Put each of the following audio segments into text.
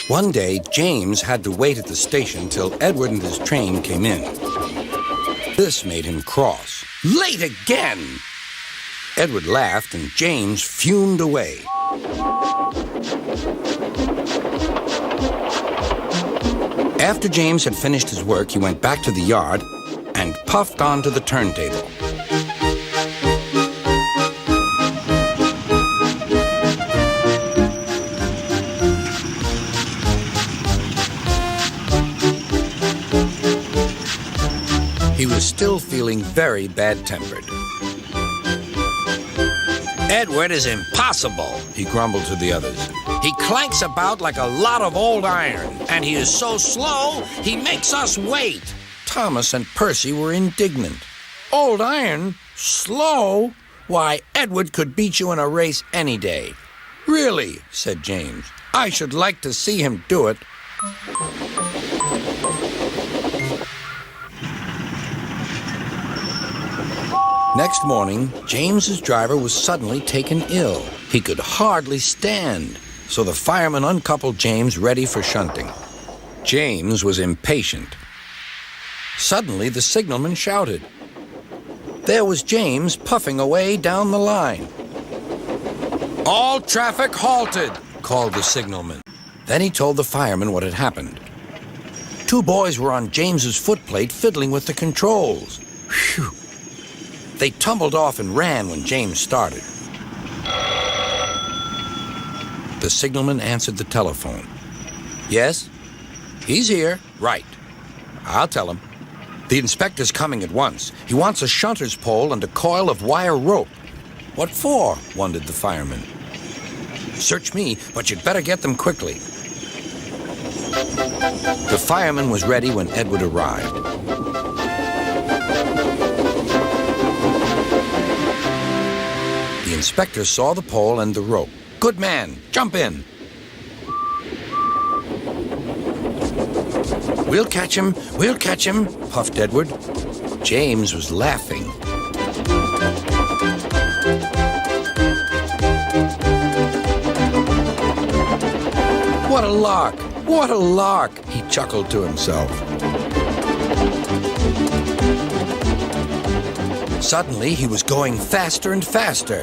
One day, James had to wait at the station till Edward and his train came in. This made him cross. Late again! Edward laughed and James fumed away. After James had finished his work, he went back to the yard and puffed onto the turntable. He was still feeling very bad-tempered. "Edward is impossible," he grumbled to the others. "He clanks about like a lot of old iron, and he is so slow, he makes us wait." Thomas and Percy were indignant. "Old iron? Slow? Why, Edward could beat you in a race any day." "Really?" said James. "I should like to see him do it." Next morning, James's driver was suddenly taken ill. He could hardly stand, so the fireman uncoupled James ready for shunting. James was impatient. Suddenly, the signalman shouted. There was James puffing away down the line. "All traffic halted," called the signalman. Then he told the fireman what had happened. Two boys were on James's footplate fiddling with the controls. Phew! They tumbled off and ran when James started. The signalman answered the telephone. "Yes? He's here. Right. I'll tell him. The inspector's coming at once. He wants a shunter's pole and a coil of wire rope." "What for?" wondered the fireman. "Search me, but you'd better get them quickly." The fireman was ready when Edward arrived. The inspector saw the pole and the rope. "Good man, jump in." We'll catch him, puffed Edward. James was laughing. What a lark, he chuckled to himself. Suddenly, he was going faster and faster.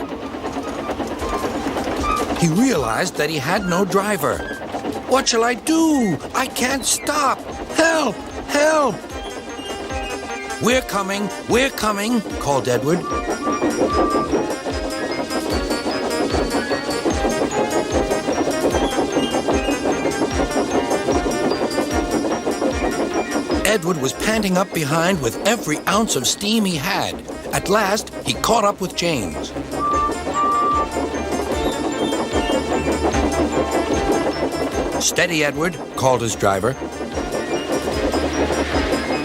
He realized that he had no driver. "What shall I do? I can't stop! Help! Help!" We're coming, called Edward. Edward was panting up behind with every ounce of steam he had. At last, he caught up with James. "Steady, Edward," called his driver.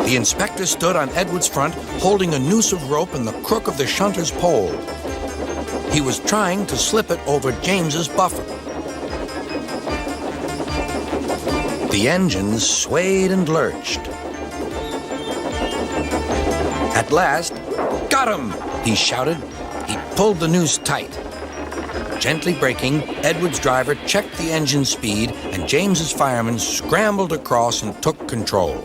The inspector stood on Edward's front, holding a noose of rope and the crook of the shunter's pole. He was trying to slip it over James's buffer. The engines swayed and lurched. At last, "Got him!" he shouted. He pulled the noose tight. Gently braking, Edward's driver checked the engine speed, and James's fireman scrambled across and took control.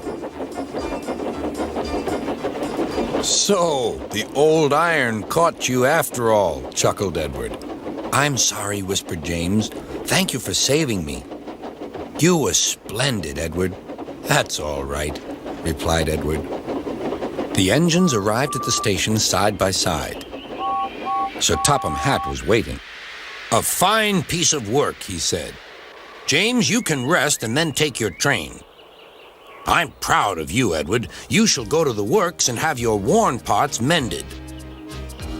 "So, the old iron caught you after all," chuckled Edward. "I'm sorry," whispered James. "Thank you for saving me." "You were splendid, Edward." "That's all right," replied Edward. The engines arrived at the station side by side. Sir Topham Hatt was waiting. "A fine piece of work," he said. "James, you can rest and then take your train." "I'm proud of you, Edward. You shall go to the works and have your worn parts mended."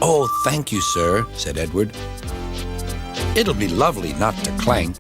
"Oh, thank you, sir," said Edward. "It'll be lovely not to clank."